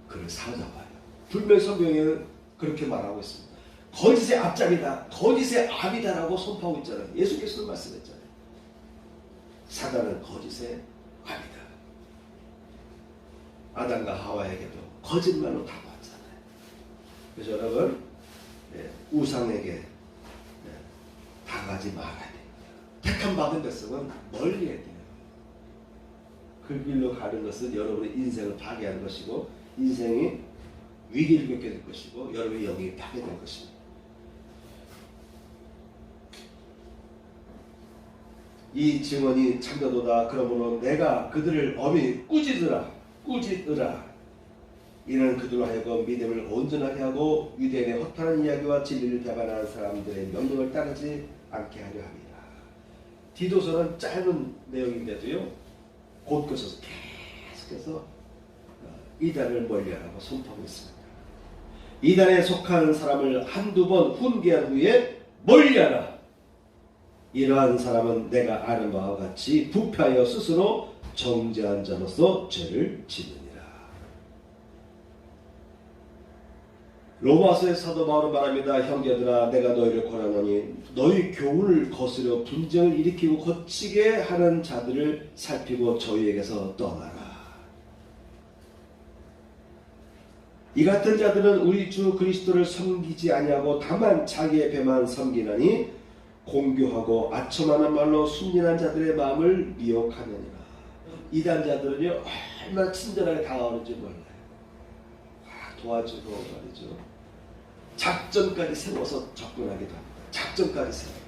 그를 사로잡아요. 분명 성경에는 그렇게 말하고 있습니다. 거짓의 앞잡이다, 거짓의 압이다라고 선포하고 있잖아요. 예수께서도 말씀했잖아요. 사단은 거짓의 압이다. 아담과 하와에게도 거짓말로 다가왔잖아요. 그래서 여러분, 우상에게 당하지 말아야 됩니다. 택함 받은 백성은 멀리 해야 돼요. 그 길로 가는 것은 여러분의 인생을 파괴하는 것이고, 인생이 위기를 겪게 될 것이고, 여러분의 영이 파괴될 것입니다. 이 증언이 참되도다. 그러므로 내가 그들을 엄히 꾸짖으라. 이는 그들로 하여금 믿음을 온전하게 하고 유대인의 허탄한 이야기와 진리를 배반하는 사람들의 명령을 따르지 않게 하려 합니다. 디도서는 짧은 내용인데도요, 곳곳에서 계속해서 이단을 멀리하라고 선포하고 있습니다. 이단에 속한 사람을 한두 번 훈계한 후에 멀리하라. 이러한 사람은 내가 아는 바와 같이 부패하여 스스로 정죄한 자로서 죄를 짓느니라. 로마서의 사도 바울은 말합니다. 형제들아, 내가 너희를 권하노니 너희 교훈을 거스려 분쟁을 일으키고 거치게 하는 자들을 살피고 저희에게서 떠나라. 이 같은 자들은 우리 주 그리스도를 섬기지 아니하고 다만 자기의 배만 섬기나니 공교하고 아첨하는 말로 순진한 자들의 마음을 미혹하느니라. 이단자들은요 얼마나 친절하게 다가오는지 몰라요. 도와주고 말이죠. 작전까지 세워서 접근하기도 합니다. 작전까지 세워요.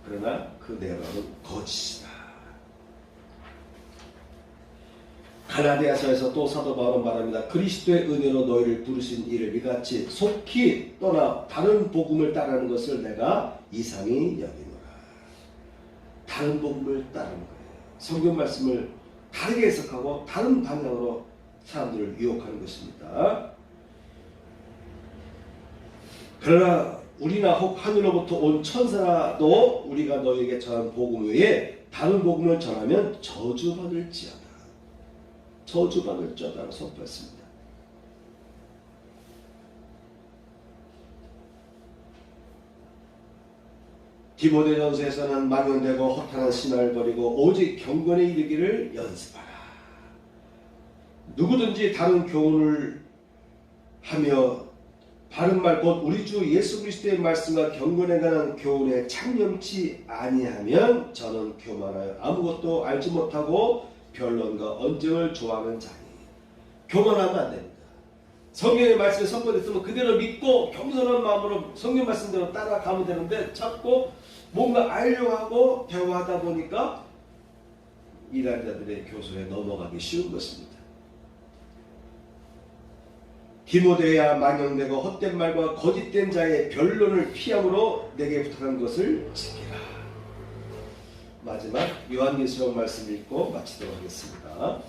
그러나 그 내용은 거짓이다. 갈라디아서에서 또 사도 바울은 말합니다. 그리스도의 은혜로 너희를 부르신 이를 이같이 속히 떠나 다른 복음을 따르는 것을 내가 이상히 여기노라. 다른 복음을 따르는 거예요. 성경 말씀을 다르게 해석하고 다른 방향으로 사람들을 유혹하는 것입니다. 그러나 우리나 혹 하늘로부터 온 천사라도 우리가 너희에게 전한 복음 외에 다른 복음을 전하면 저주받을지어다. 저주받을지어다라고 선포했습니다. 디모데전서에서는 망령되고 허탄한 신화를 버리고 오직 경건에 이르기를 연습하라. 누구든지 다른 교훈을 하며 바른 말 곧 우리 주 예수 그리스도의 말씀과 경건에 관한 교훈에 창념치 아니하면 저는 교만하여 아무것도 알지 못하고 변론과 언쟁을 좋아하는 자니. 교만하면 안 됩니다. 성경의 말씀에 선포됐으면 그대로 믿고 겸손한 마음으로 성경 말씀대로 따라가면 되는데, 자꾸 뭔가 알려고 하고 대화하다 보니까 이단자들의 교술에 넘어가기 쉬운 것입니다. 디모데야 망령되고 헛된 말과 거짓된 자의 변론을 피함으로 내게 부탁한 것을 지키라. 마지막 요한계시록 말씀 읽고 마치도록 하겠습니다.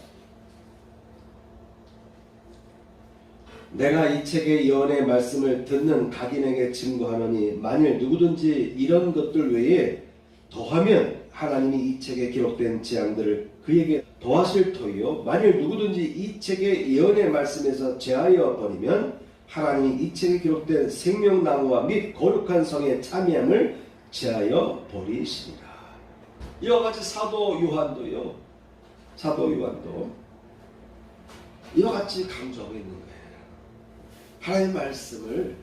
내가 이 책의 예언의 말씀을 듣는 각인에게 증거하노니 만일 누구든지 이런 것들 외에 더하면 하나님이 이 책에 기록된 재앙들을 그에게 더하실 터이요 만일 누구든지 이 책의 예언의 말씀에서 제하여 버리면 하나님이 이 책에 기록된 생명나무와 및 거룩한 성의 참여함을 제하여 버리시리라. 이와 같이 사도 요한도 이와 같이 강조하고 있는 거예요. 하나님의 말씀을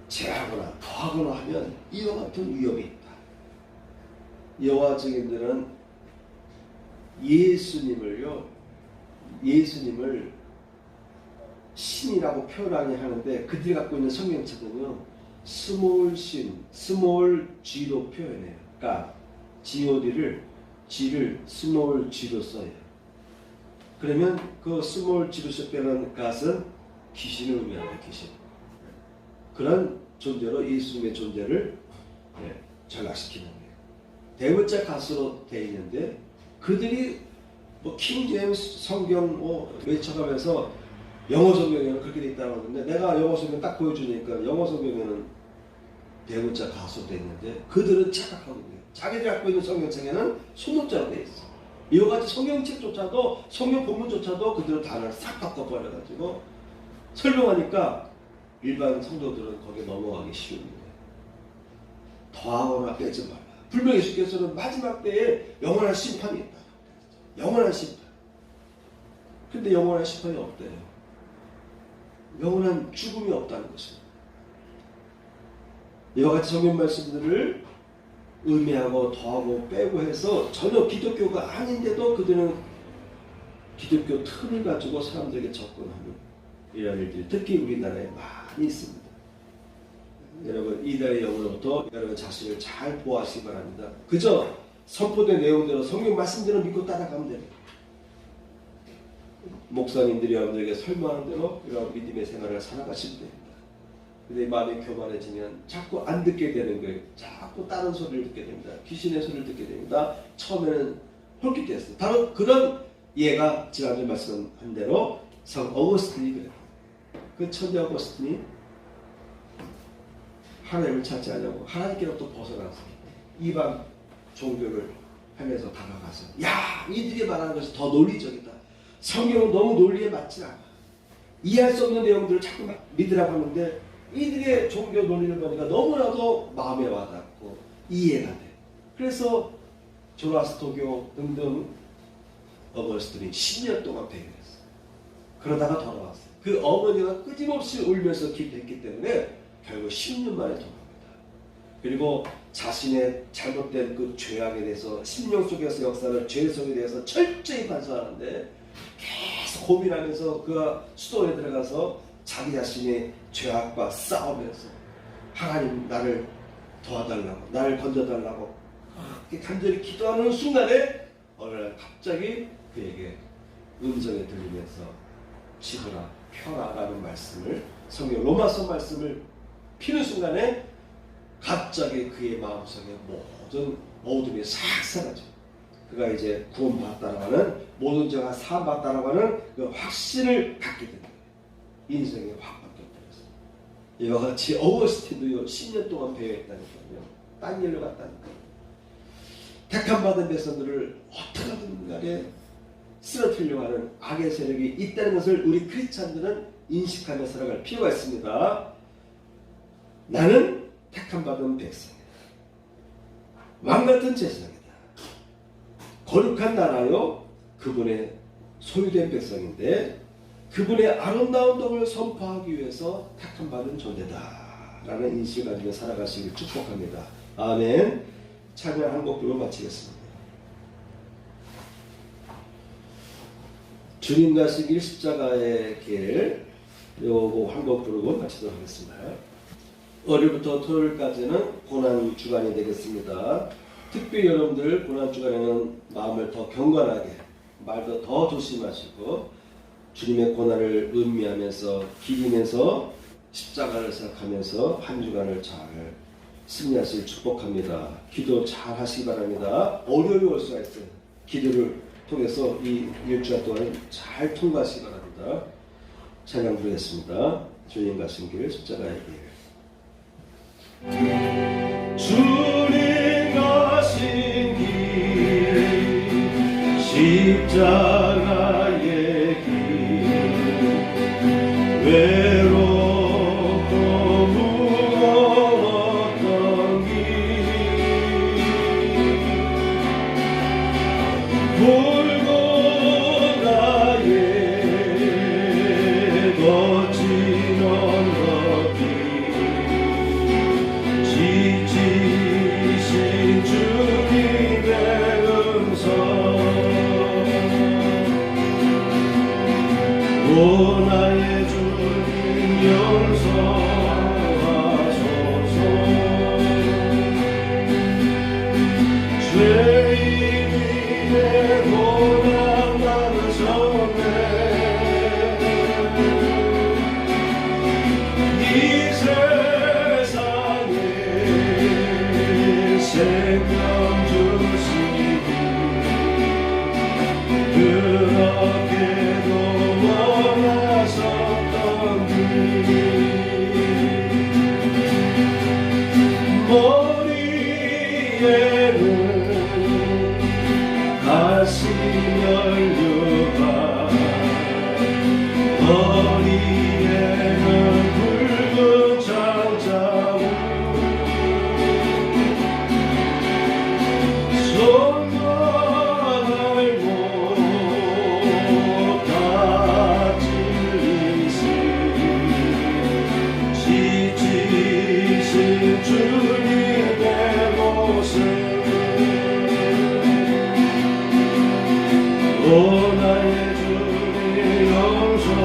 제하거나 더하거나 하면 이와 같은 위험이 있다. 여호와 증인들은 예수님을 신이라고 표현하게 하는데 그들이 갖고 있는 성경책은요 스몰 신, 스몰 g로 표현해요. 그러니까 god를 g를 스몰 g로 써요. 그러면 그 스몰 g로 쓰는 것은 귀신을 의미합니다. 귀신. 그런 존재로 예수님의 존재를 전락시키는 거예요. 대문자 가수로 되어 있는데 그들이 킹 제임스 성경 외쳐가면서 영어 성경에는 그렇게 돼 있다고 하는데 내가 영어 성경 딱 보여주니까 영어 성경에는 대문자 가수로 되어 있는데 그들은 착각하거든요. 자기들이 갖고 있는 성경책에는 소문자로 되어 있어. 이와 같이 성경책조차도 성경 본문조차도 그들은 단어를 싹 바꿔버려가지고 설명하니까 일반 성도들은 거기에 넘어가기 쉬운 거예요. 더하거나 빼지 말라. 분명 예수께서는 마지막 때에 영원한 심판이 있다. 영원한 심판. 근데 영원한 심판이 없대요. 영원한 죽음이 없다는 것입니다. 이와 같이 성경 말씀들을 의미하고 더하고 빼고 해서 전혀 기독교가 아닌데도 그들은 기독교 틀을 가지고 사람들에게 접근하는 이런 일들이 특히 우리나라에 많이 있습니다. 여러분 이달의 영으로부터 여러분 자신을 잘 보호하시기 바랍니다. 그저 선포된 내용대로 성경 말씀대로 믿고 따라가면 됩니다. 목사님들이 여러분들에게 설명하는 대로 이런 믿음의 생활을 살아가시면 됩니다. 근데 마음이 교만해지면 자꾸 안 듣게 되는 거예요. 자꾸 다른 소리를 듣게 됩니다. 귀신의 소리를 듣게 됩니다. 처음에는 홀깃했어요. 바로 그런 예가 지난주에 말씀한 대로 성 어거스틴이 그래요. 그 천재 어거스틴이 하나님을 찾지 않냐고 하나님께로부터 벗어나서 이방 종교를 하면서 다가가서 야 이들이 말하는 것이 더 논리적이다. 성경은 너무 논리에 맞지 않아. 이해할 수 없는 내용들을 자꾸 믿으라고 하는데 이들의 종교 논리를 보니까 너무나도 마음에 와닿고 이해가 돼. 그래서 조라스토교 등등 어거스틴이 10년 동안 배교했어. 그러다가 돌아왔어요. 그 어머니가 끊임없이 울면서 기도했기 때문에 결국 10년 만에 돌아옵니다. 그리고 자신의 잘못된 그 죄악에 대해서 심령 속에서 역사를 죄성에 대해서 철저히 반성하는데 계속 고민하면서 그 수도에 들어가서 자기 자신의 죄악과 싸우면서 하나님 나를 도와달라고 나를 건져달라고 그렇게 간절히 기도하는 순간에 어느 날 갑자기 그에게 음성이 들리면서 지거라 펴라라는 말씀을 성경 로마서 말씀을 피는 순간에 갑자기 그의 마음속에 모든 어둠이 싹 사라져. 그가 이제 구원받았다라고 하는 모든 죄가 사함받았다라고 하는 그 확신을 갖게 된다. 인생이 확 바뀌었다. 이와 같이 어거스틴도요 10년 동안 배회했다니까요. 딴 일로 갔다니까요. 택함받은 백성들을 어떻게든 간에 쓰러뜨리려고 하는 악의 세력이 있다는 것을 우리 크리스찬들은 인식하며 살아갈 필요가 있습니다. 나는 택함받은 백성이다. 왕같은 제사장이다. 거룩한 나라요 그분의 소유된 백성인데 그분의 아름다운 덕을 선포하기 위해서 택함받은 존재다 라는 인식을 가지고 살아가시길 축복합니다. 아멘. 찬양 한 곡 부르고 마치겠습니다. 주님 가신 일십자가의 길 요거 한 곡 부르고 마치도록 하겠습니다. 월요일부터 토요일까지는 고난 주간이 되겠습니다. 특별히 여러분들 고난 주간에는 마음을 더 경건하게 말도 더 조심하시고 주님의 고난을 음미하면서 기리면서 십자가를 생각하면서 한 주간을 잘 승리하시길 축복합니다. 기도 잘 하시기 바랍니다. 어려움이 올 수가 있어요. 기도를 통해서 이 일주일 동안 잘 통과하시기 바랍니다. 찬양 부르겠습니다. 주님 가신 길 십자가의 길. 주님 가신 길 십자가의 길 외롭고 무거웠던 길 골고다의 거친 언덕길 지치신 주님의 음성 오 나의 주님 용서하소서 죄인 위에 고난 받으셨네 이 세상에 생명 주시니 그렇게도 원하셨던 길 머리에는 가시 연료가 허리에는 붉은 장자국 손과 발목 다 찔리시 지치신 주님의 모습 오 나의 주님 용서하소서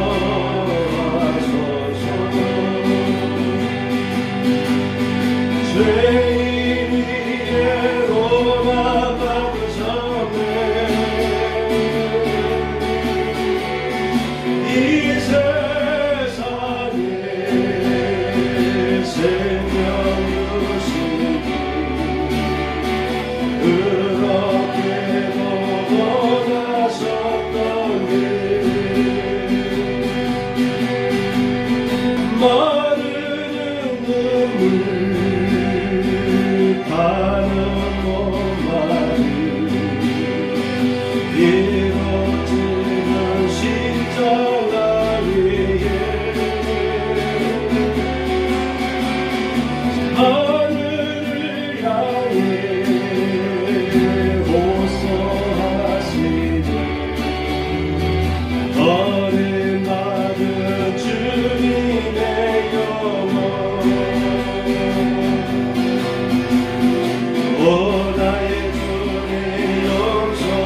죄인 위에 고난 받으셨네 이 세상에 생명 주시니 그렇게도 원하셨던 길 마르는 눈물 가는 목마름 이루어지는 십자가 위에 하늘을 향해 호소하시니 버림받은 주님의 영혼 오 나의 주님 용서하소서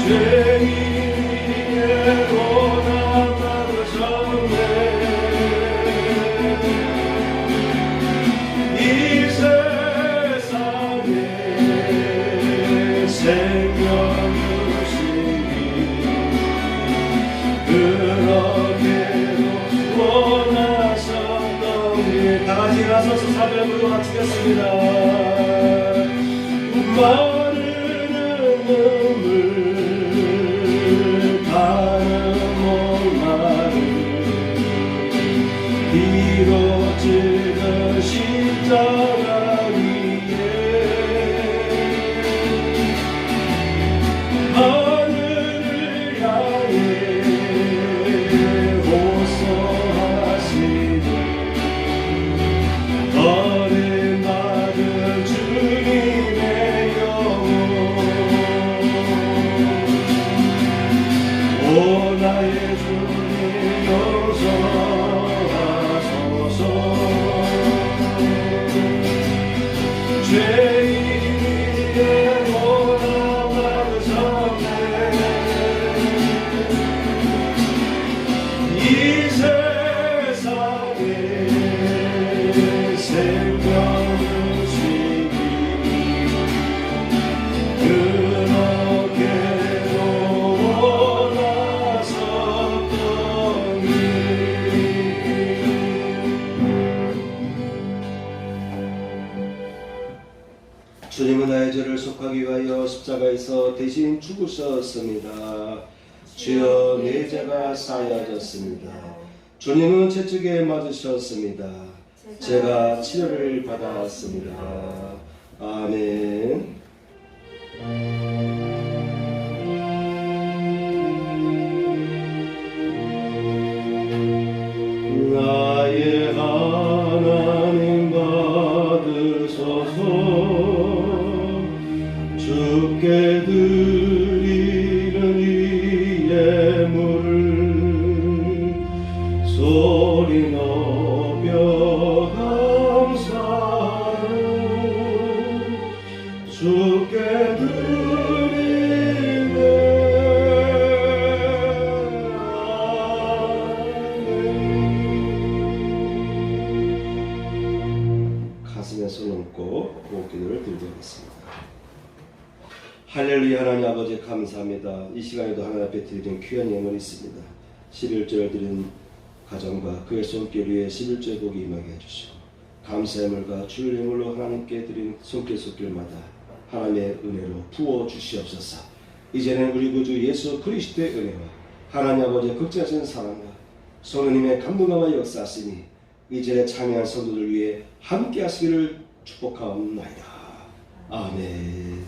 죄인 위에 고난 받으셨네 이 세상에 생명 주시니 그렇게도 원하셨던 길 다같이 일어서서 사별 부르고 마치겠습니다. 마르는 눈물 가는 목마름 이루어지는 십자가 위에 하늘을 향해 호소하시니 버림받은 주님의 영혼 오 나의 주님 용서하소서 주님은 나의 죄를 속하기 위하여 십자가에서 대신 죽으셨습니다. 주여 내 죄가 사하여졌습니다. 주님은 채찍에 맞으셨습니다. 제가 치료를 받았습니다. 아멘. 나의 하나님 받으소서. 주께 드리는 이 예물을 소리 높여 감사로 주께 드리네. 가슴에 손 얹고 고기도를 드리겠습니다. 할렐루야. 하나님 아버지 감사합니다. 이 시간에도 하나님 앞에 드리는 귀한 예물이 있습니다. 11조를 드린 가정과 그의 손길 위에 11조의 복이 임하게 해주시고 감사의 물과 주의 예물로 하나님께 드린 손길마다 하나님의 은혜로 부어주시옵소서. 이제는 우리 구주 예수 그리스도의 은혜와 하나님 아버지의 극진하신 사랑과 성령님의 감동과 역사하시니 이제 참여한 성도들 위해 함께 하시기를 축복하옵나이다. 아멘.